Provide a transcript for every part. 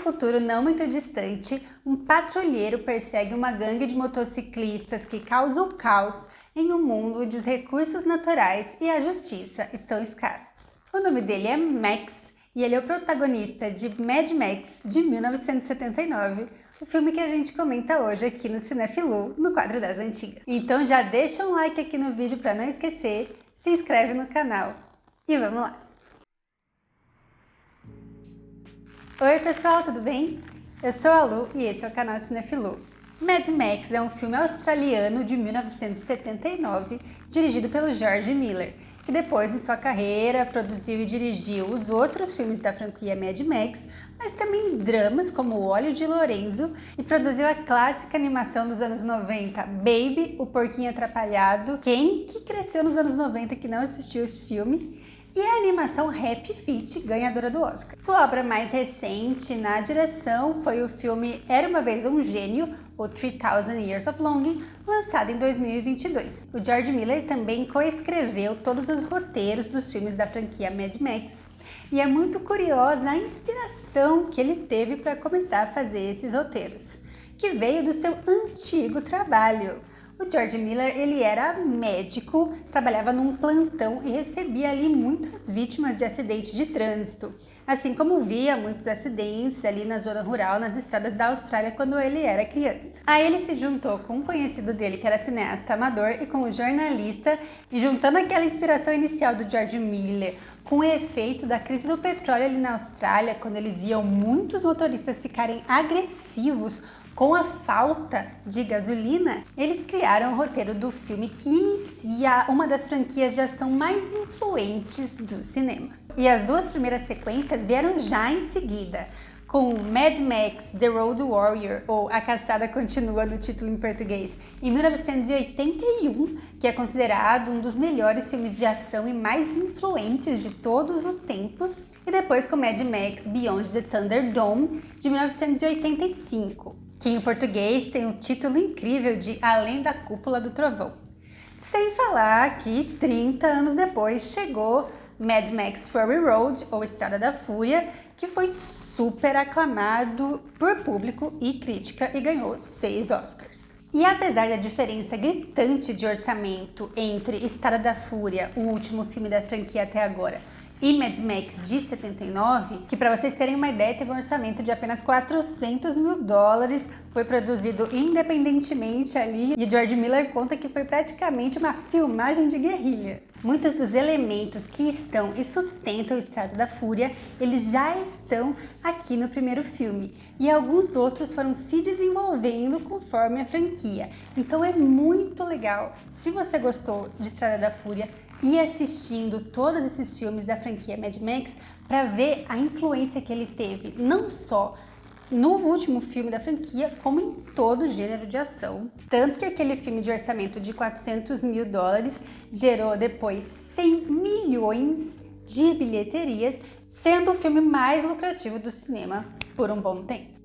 futuro não muito distante, um patrulheiro persegue uma gangue de motociclistas que causa o caos em um mundo onde os recursos naturais e a justiça estão escassos. O nome dele é Max e ele é o protagonista de Mad Max de 1979, o filme que a gente comenta hoje aqui no Cinefilu, no quadro das antigas. Então já deixa um like aqui no vídeo para não esquecer, se inscreve no canal e vamos lá! Oi pessoal, tudo bem? Eu sou a Lu e esse é o canal Cinefilu. Mad Max é um filme australiano de 1979, dirigido pelo George Miller, que depois em sua carreira produziu e dirigiu os outros filmes da franquia Mad Max, mas também dramas como O Óleo de Lorenzo, e produziu a clássica animação dos anos 90, Baby, o Porquinho Atrapalhado. Quem que cresceu nos anos 90 que não assistiu esse filme? E a animação Happy Feet, ganhadora do Oscar. Sua obra mais recente na direção foi o filme Era Uma Vez um Gênio, ou 3000 Years of Longing, lançado em 2022. O George Miller também coescreveu todos os roteiros dos filmes da franquia Mad Max. E é muito curiosa a inspiração que ele teve para começar a fazer esses roteiros, que veio do seu antigo trabalho. O George Miller, ele era médico, trabalhava num plantão e recebia ali muitas vítimas de acidentes de trânsito, assim como via muitos acidentes ali na zona rural, nas estradas da Austrália quando ele era criança. Aí ele se juntou com um conhecido dele que era cineasta amador e com um jornalista, e juntando aquela inspiração inicial do George Miller com o efeito da crise do petróleo ali na Austrália, quando eles viam muitos motoristas ficarem agressivos com a falta de gasolina, eles criaram o roteiro do filme que inicia uma das franquias de ação mais influentes do cinema. E as duas primeiras sequências vieram já em seguida, com Mad Max The Road Warrior, ou A Caçada Continua no título em português, em 1981, que é considerado um dos melhores filmes de ação e mais influentes de todos os tempos, e depois com Mad Max Beyond the Thunderdome, de 1985. Que em português tem o título incrível de Além da Cúpula do Trovão. Sem falar que 30 anos depois chegou Mad Max Fury Road, ou Estrada da Fúria, que foi super aclamado por público e crítica e ganhou 6 Oscars. E apesar da diferença gritante de orçamento entre Estrada da Fúria, o último filme da franquia até agora, e Mad Max de 79, que para vocês terem uma ideia teve um orçamento de apenas $400 mil, foi produzido independentemente ali, e George Miller conta que foi praticamente uma filmagem de guerrilha. Muitos dos elementos que estão e sustentam o Estrada da Fúria, eles já estão aqui no primeiro filme, e alguns outros foram se desenvolvendo conforme a franquia. Então é muito legal, se você gostou de Estrada da Fúria, e assistindo todos esses filmes da franquia Mad Max para ver a influência que ele teve, não só no último filme da franquia, como em todo o gênero de ação. Tanto que aquele filme de orçamento de $400 mil gerou depois 100 milhões de bilheterias, sendo o filme mais lucrativo do cinema por um bom tempo.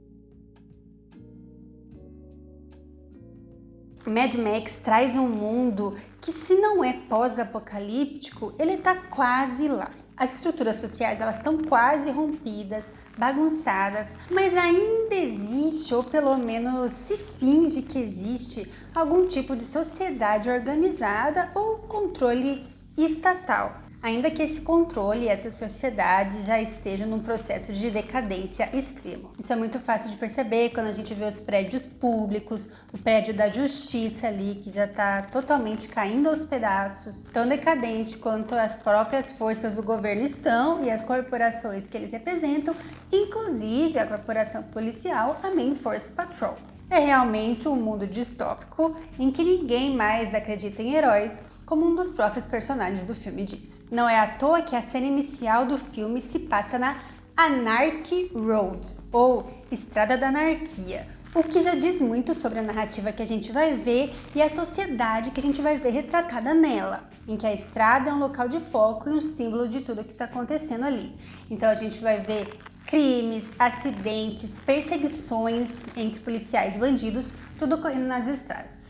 Mad Max traz um mundo que, se não é pós-apocalíptico, ele tá quase lá. As estruturas sociais, elas estão quase rompidas, bagunçadas, mas ainda existe, ou pelo menos se finge que existe, algum tipo de sociedade organizada ou controle estatal. Ainda que esse controle e essa sociedade já estejam num processo de decadência extremo. Isso é muito fácil de perceber quando a gente vê os prédios públicos, o prédio da justiça ali, que já está totalmente caindo aos pedaços, tão decadente quanto as próprias forças do governo estão e as corporações que eles representam, inclusive a corporação policial, a Main Force Patrol. É realmente um mundo distópico em que ninguém mais acredita em heróis, como um dos próprios personagens do filme diz. Não é à toa que a cena inicial do filme se passa na Anarchy Road, ou Estrada da Anarquia, o que já diz muito sobre a narrativa que a gente vai ver e a sociedade que a gente vai ver retratada nela, em que a estrada é um local de foco e um símbolo de tudo que está acontecendo ali. Então a gente vai ver crimes, acidentes, perseguições entre policiais e bandidos, tudo ocorrendo nas estradas.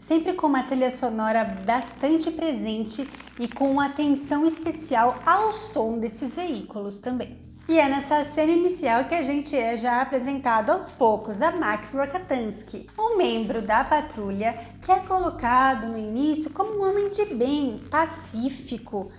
Sempre com uma trilha sonora bastante presente e com uma atenção especial ao som desses veículos também. E é nessa cena inicial que a gente é já apresentado aos poucos a Max Rokatansky, um membro da patrulha que é colocado no início como um homem de bem, pacífico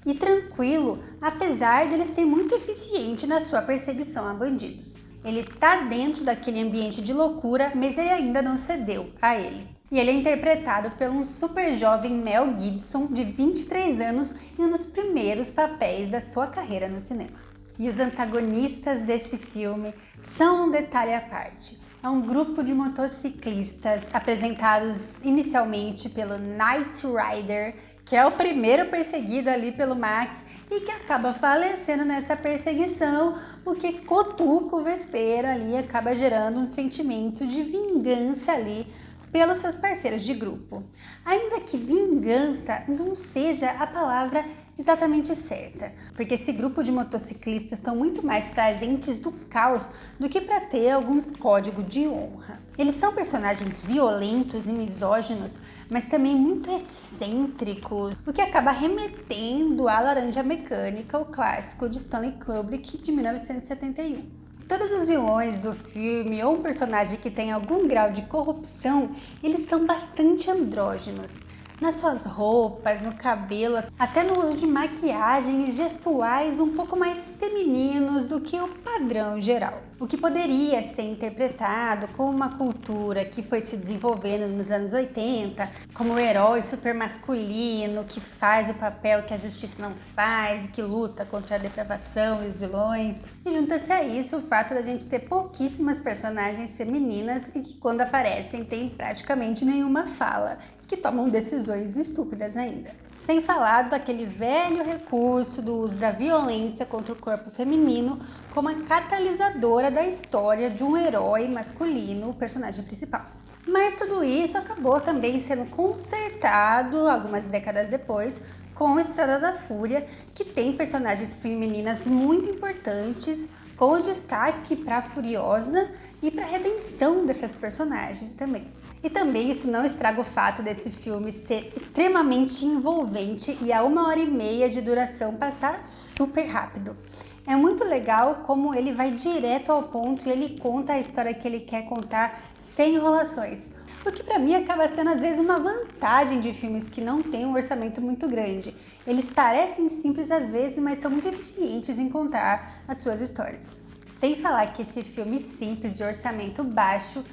e tranquilo, apesar dele ser muito eficiente na sua perseguição a bandidos. Ele tá dentro daquele ambiente de loucura, mas ele ainda não cedeu a ele. E ele é interpretado por um super jovem Mel Gibson, de 23 anos, e um dos primeiros papéis da sua carreira no cinema. E os antagonistas desse filme são um detalhe à parte. É um grupo de motociclistas apresentados inicialmente pelo Knight Rider, que é o primeiro perseguido ali pelo Max e que acaba falecendo nessa perseguição, o que cutuca o vespeiro ali e acaba gerando um sentimento de vingança ali pelos seus parceiros de grupo. Ainda que vingança não seja a palavra exatamente certa, porque esse grupo de motociclistas estão muito mais para agentes do caos do que para ter algum código de honra. Eles são personagens violentos e misóginos, mas também muito excêntricos, o que acaba remetendo à Laranja Mecânica, o clássico de Stanley Kubrick de 1971. Todos os vilões do filme ou um personagem que tem algum grau de corrupção, eles são bastante andrógenos. Nas suas roupas, no cabelo, até no uso de maquiagem e gestuais um pouco mais femininos do que o padrão geral. O que poderia ser interpretado como uma cultura que foi se desenvolvendo nos anos 80, como o herói super masculino que faz o papel que a justiça não faz e que luta contra a depravação e os vilões. E junta-se a isso o fato da gente ter pouquíssimas personagens femininas e que quando aparecem tem praticamente nenhuma fala, que tomam decisões estúpidas ainda. Sem falar daquele velho recurso do uso da violência contra o corpo feminino como a catalisadora da história de um herói masculino, o personagem principal. Mas tudo isso acabou também sendo consertado algumas décadas depois com Estrada da Fúria, que tem personagens femininas muito importantes, com destaque para a Furiosa e para a redenção dessas personagens também. E também isso não estraga o fato desse filme ser extremamente envolvente e a 1h30 de duração passar super rápido. É muito legal como ele vai direto ao ponto e ele conta a história que ele quer contar sem enrolações. O que pra mim acaba sendo às vezes uma vantagem de filmes que não têm um orçamento muito grande. Eles parecem simples às vezes, mas são muito eficientes em contar as suas histórias. Sem falar que esse filme simples de orçamento baixo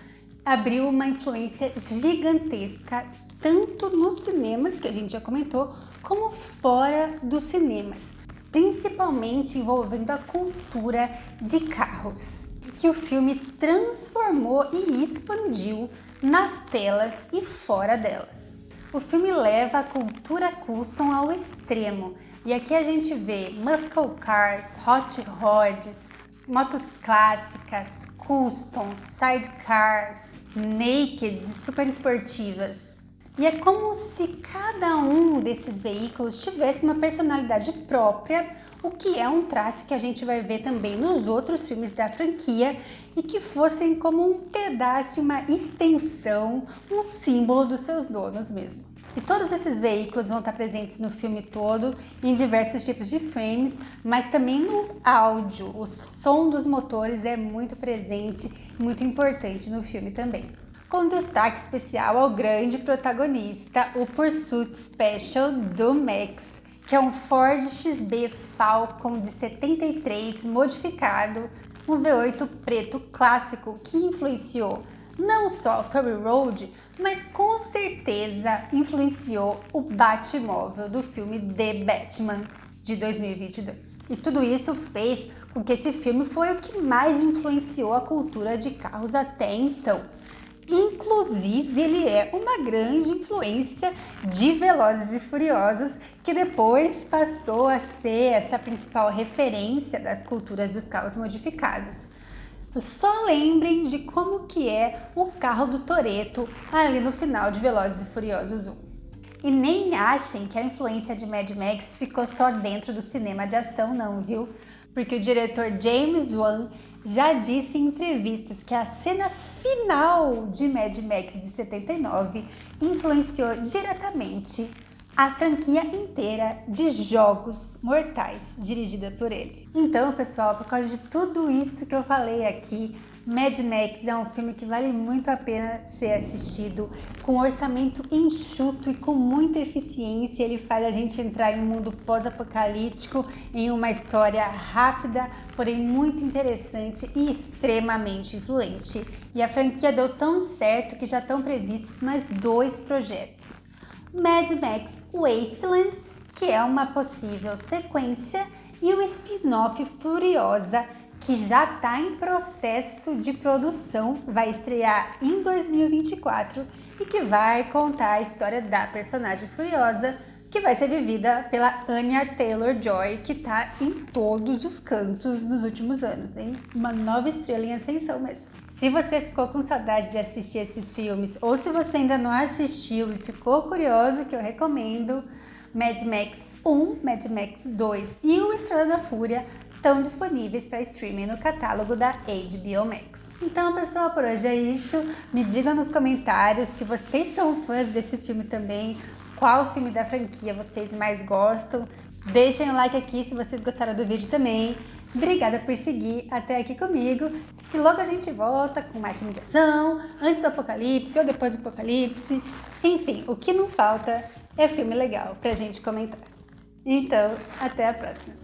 abriu uma influência gigantesca, tanto nos cinemas, que a gente já comentou, como fora dos cinemas, principalmente envolvendo a cultura de carros, que o filme transformou e expandiu nas telas e fora delas. O filme leva a cultura custom ao extremo, e aqui a gente vê muscle cars, hot rods, motos clássicas, customs, sidecars, nakeds e super esportivas. E é como se cada um desses veículos tivesse uma personalidade própria, o que é um traço que a gente vai ver também nos outros filmes da franquia e que fossem como um pedaço, uma extensão, um símbolo dos seus donos mesmo. E todos esses veículos vão estar presentes no filme todo, em diversos tipos de frames, mas também no áudio. O som dos motores é muito presente, muito importante no filme também. Com destaque especial ao grande protagonista, o Pursuit Special do Max, que é um Ford XB Falcon de 73 modificado, um V8 preto clássico que influenciou não só Fury Road, mas com certeza influenciou o Batmóvel do filme The Batman de 2022. E tudo isso fez com que esse filme foi o que mais influenciou a cultura de carros até então. Inclusive, ele é uma grande influência de Velozes e Furiosos, que depois passou a ser essa principal referência das culturas dos carros modificados. Só lembrem de como que é o carro do Toretto ali no final de Velozes e Furiosos 1. E nem achem que a influência de Mad Max ficou só dentro do cinema de ação não, viu? Porque o diretor James Wan já disse em entrevistas que a cena final de Mad Max de 79 influenciou diretamente a franquia inteira de Jogos Mortais, dirigida por ele. Então, pessoal, por causa de tudo isso que eu falei aqui, Mad Max é um filme que vale muito a pena ser assistido, com orçamento enxuto e com muita eficiência. Ele faz a gente entrar em um mundo pós-apocalíptico, em uma história rápida, porém muito interessante e extremamente influente. E a franquia deu tão certo que já estão previstos mais 2 projetos. Mad Max Wasteland, que é uma possível sequência, e o spin-off Furiosa, que já está em processo de produção, vai estrear em 2024 e que vai contar a história da personagem Furiosa, que vai ser vivida pela Anya Taylor-Joy, que está em todos os cantos nos últimos anos, hein? Uma nova estrela em ascensão mesmo. Se você ficou com saudade de assistir esses filmes, ou se você ainda não assistiu e ficou curioso, que eu recomendo, Mad Max 1, Mad Max 2 e o Estrada da Fúria estão disponíveis para streaming no catálogo da HBO Max. Então, pessoal, por hoje é isso. Me digam nos comentários se vocês são fãs desse filme também, qual filme da franquia vocês mais gostam. Deixem um like aqui se vocês gostaram do vídeo também. Obrigada por seguir até aqui comigo. E logo a gente volta com mais filme de ação, antes do apocalipse ou depois do apocalipse. Enfim, o que não falta é filme legal pra gente comentar. Então, até a próxima.